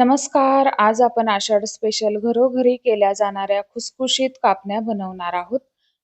नमस्कार. आज आपण आषाढ स्पेशल घरोघरी केल्या जाणाऱ्या खुसखुशीत कापण्या बनवणार आहोत.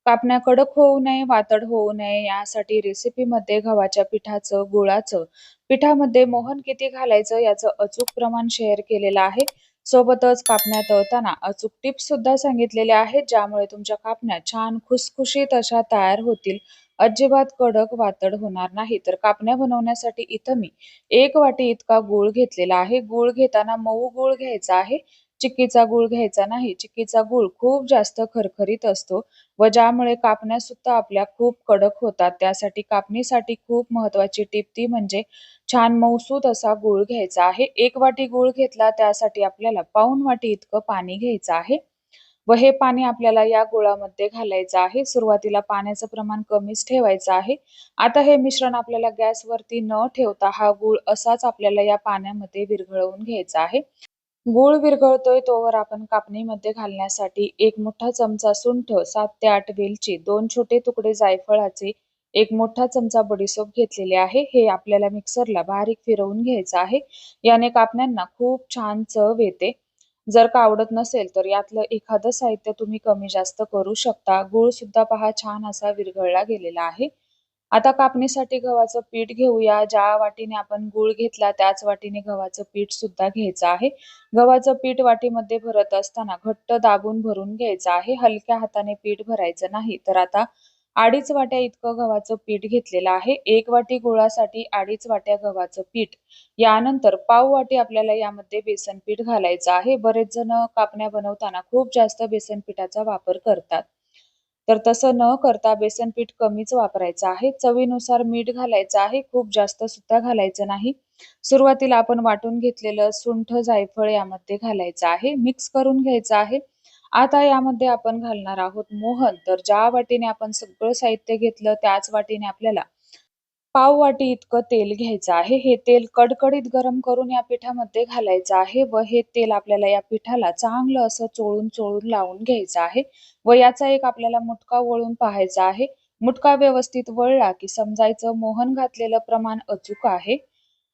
कापण्या कडक होऊ नये, वातड होऊ नये यासाठी रेसिपीमध्ये गव्हाच्या पिठाचं, गुळाचं, पिठामध्ये मोहन किती घालायचं याचं अचूक प्रमाण शेअर केलेलं आहे. सोबतच कापण्या तळताना अचूक टिप्स सुद्धा सांगितलेल्या आहेत, ज्यामुळे तुमच्या कापण्या छान खुसखुशीत अशा तयार होतील. अजिबात कडक वातड होणार नाही. तर कापण्या बनवण्यासाठी इथं मी 1 वाटी इतका गूळ घेतलेला आहे. गूळ घेताना मऊ गूळ घ्यायचा आहे. चिक्कीचा गूळ घ्यायचा नाही. चिक्कीचा गूळ खूप जास्त खरखरीत असतो व ज्यामुळे कापण्या सुद्धा आपल्या खूप कडक होतात. त्यासाठी कापणीसाठी खूप महत्त्वाची टिप ती म्हणजे छान मऊसूत असा गूळ घ्यायचा आहे. 1 वाटी गूळ घेतला त्यासाठी आपल्याला पाऊण वाटी इतकं पाणी घ्यायचं आहे. व हे पाणी आपल्याला या गुळामध्ये घालायचं आहे. सुरुवातीला पाण्याचं प्रमाण कमीच ठेवायचं आहे. आता हे मिश्रण आपल्याला गॅसवरती न ठेवता हा गूळ असाच आपल्याला या पाण्यामध्ये विरघळवून घ्यायचा आहे. गूळ विरघळतोय तोवर आपण कापणीमध्ये घालण्यासाठी 1 मोठा चमचा सुंठ, 7 ते 8 वेलची, 2 छोटे तुकडे जायफळाचे, 1 मोठा चमचा बडीशोप घेतलेले आहे. हे आपल्याला मिक्सरला बारीक फिरवून घ्यायचं आहे. याने कापण्यांना खूप छान चव येते. जर का आवडत नसेल तर यातलं एखादं साहित्य तुम्ही कमी जास्त करू शकता. गूळ सुद्धा पहा छान असा विरघळला गेलेला आहे. आता कापणीसाठी गव्हाचं पीठ घेऊया. ज्या वाटीने आपण गूळ घेतला त्याच वाटीने गव्हाचं पीठ सुद्धा घ्यायचं आहे. गव्हाचं पीठ वाटीमध्ये भरत असताना घट्ट दाबून भरून घ्यायचं आहे. हलक्या हाताने पीठ भरायचं नाही. तर आता 2.5 वाट्या इतकं गव्हाचं पीठ घेतलेलं आहे. 1 वाटी गुळासाठी 2.5 वाट्या गव्हाचं पीठ. यानंतर पाव वाटी आपल्याला यामध्ये बेसन पीठ घालायचं आहे. बरेच जण कापण्या बनवताना खूप जास्त बेसन पिठाचा वापर करतात. तर तसं न करता बेसन पीठ कमीच वापरायचं आहे. चवीनुसार मीठ घालायचं आहे. खूप जास्त सुद्धा घालायचं नाही. सुरुवातीला आपण वाटून घेतलेलं सुंठ, जायफळ यामध्ये घालायचं आहे. मिक्स करून घ्यायचं आहे. आता यामध्ये आपण घालणार आहोत मोहन. तर ज्या वाटीने आपण सगळं साहित्य घेतलं त्याच वाटीने आपल्याला पाव वाटी इतकं तेल घ्यायचं आहे. हे तेल कडकडीत गरम करून या पिठामध्ये घालायचं आहे व हे तेल आपल्याला या पिठाला चांगलं असं चोळून लावून घ्यायचं आहे व याचा एक आपल्याला मुटका वळून पाहायचा आहे. मुटका व्यवस्थित वळला की समजायचं मोहन घातलेलं प्रमाण अचूक आहे.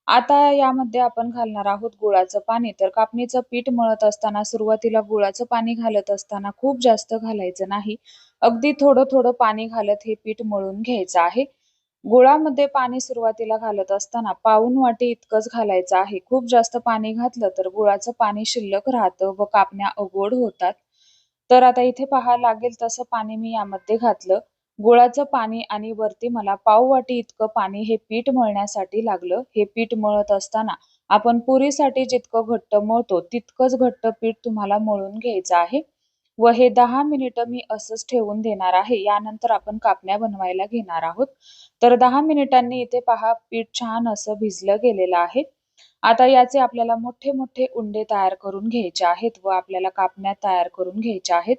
आता यामध्ये आपण घालणार आहोत गुळाचं पाणी. तर कापणीचं पीठ मळत असताना सुरुवातीला गुळाचं पाणी घालत असताना खूप जास्त घालायचं नाही. अगदी थोडं-थोडं पाणी घालत हे पीठ मळून घ्यायचं आहे. गुळामध्ये पाणी सुरुवातीला घालत असताना पाऊण वाटी इतकंच घालायचं आहे. खूप जास्त पाणी घातलं तर गुळाचं पाणी शिल्लक राहतं व कापण्या अगोड होतात. तर आता इथे पहा लागेल तसं पाणी मी यामध्ये घातलं. गुळाचं पाणी आणि वरती मला पाव वाटी इतकं पाणी हे पीठ मळण्यासाठी लागलं. हे पीठ मळत असताना आपण पुरीसाठी जितकं घट्ट मळतो तितकंच घट्ट पीठ तुम्हाला मळून घ्यायचं आहे. व हे 10 मिनिटं मी असंच ठेवून देणार आहे. यानंतर आपण कापण्या बनवायला घेणार आहोत. तर 10 मिनिटांनी इथे पहा पीठ छान असं भिजलं गेलेलं आहे. आता याचे आपल्याला मोठे-मोठे उंडे तयार करून घ्यायचे आहेत व आपल्याला कापण्या तयार करून घ्यायच्या आहेत.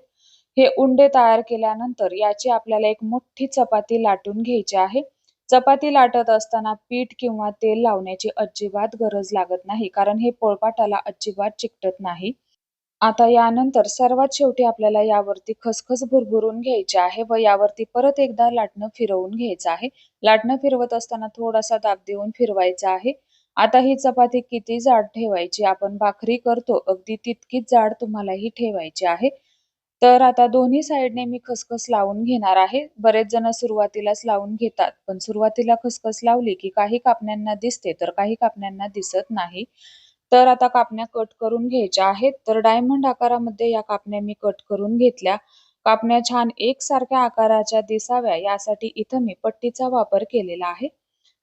हे उंडे तयार केल्यानंतर याची आपल्याला एक मोठी चपाती लाटून घ्यायची आहे. चपाती लाटत असताना पीठ किंवा तेल लावण्याची अजिबात गरज लागत नाही, कारण हे पोळपाटाला अजिबात चिकटत नाही. आता यानंतर सर्वात शेवटी आपल्याला यावरती खसखस भुरभुरून घ्यायची आहे व यावरती परत एकदा लाटणं फिरवून घ्यायचं आहे. लाटणं फिरवत असताना थोडासा दाब देऊन फिरवायचं आहे. आता ही चपाती किती जाड ठेवायची, आपण भाकरी करतो अगदी तितकीच जाड तुम्हाला ही ठेवायची आहे. तर आता दोन्ही साइडने मी खसखस लावून घेणार आहे. बरेच जण सुरुवातीलाच लावून घेतात, पण सुरुवातीला खसखस लावली की काही कापण्यांना दिसते तर काही कापण्यांना दिसत नाही. तर आता कापण्या कट करून घ्यायच्या आहेत. तर डायमंड आकारामध्ये या कापण्या मी कट करून घेतल्या. कापण्या छान एकसारख्या आकाराच्या दिसाव्या यासाठी इथं मी पट्टीचा वापर केलेला आहे.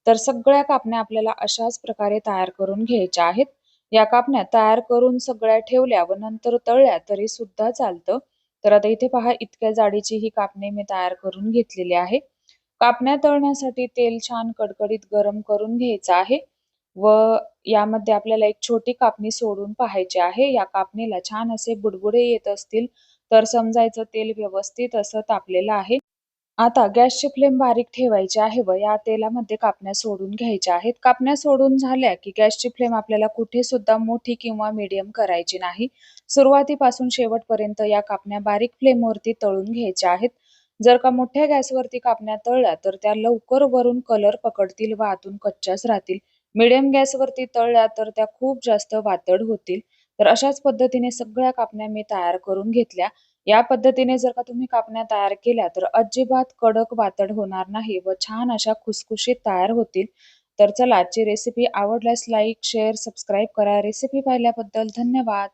तर सगळ्या कापण्या आपल्याला अशाच प्रकारे तयार करून घ्यायच्या आहेत. या कापण्या तयार करून सगळ्या ठेवल्या व नंतर तळल्या तरी सुद्धा चालतं. तर आता इथे पहा इतक्या जाडीची ही कापणी मी तयार करून घेतलेली आहे. कापण्या तळण्यासाठी तेल छान कडकडीत गरम करून घ्यायचं आहे व यामध्ये आपल्याला एक छोटी कापणी सोडून पाहायची आहे. या कापणीला छान असे बुडबुडे येत असतील तर समजायचं तेल व्यवस्थित असं तापलेलं आहे. आता गॅसची फ्लेम बारीक ठेवायची आहे व या तेलामध्ये कापण्या सोडून घ्यायच्या आहेत. कापण्या सोडून झाल्या की गॅसची फ्लेम आपल्याला कुठे सुद्धा मोठी किंवा मीडियम करायची नाही. सुरुवातीपासून शेवटपर्यंत या कापण्या बारीक फ्लेमवरती तळून घ्यायच्या आहेत. जर का मोठ्या गॅसवरती कापण्या तळल्या तर त्या लवकर वरून कलर पकडतील व आतून कच्च्याच राहतील. मीडियम गॅसवरती तळल्या तर त्या खूप जास्त वातड होतील. तर अशाच पद्धतीने सगळ्या कापण्या मी तयार करून घेतल्या. या पद्धतीने जर का तुम्ही कापण्या तयार केल्या तर अजिबात कडक वातड होणार नाही व छान अशा खुसखुशीत तयार होतील. तर चला, आजची रेसिपी आवडल्यास लाईक, शेअर, सबस्क्राईब करा. रेसिपी पाहिल्याबद्दल धन्यवाद.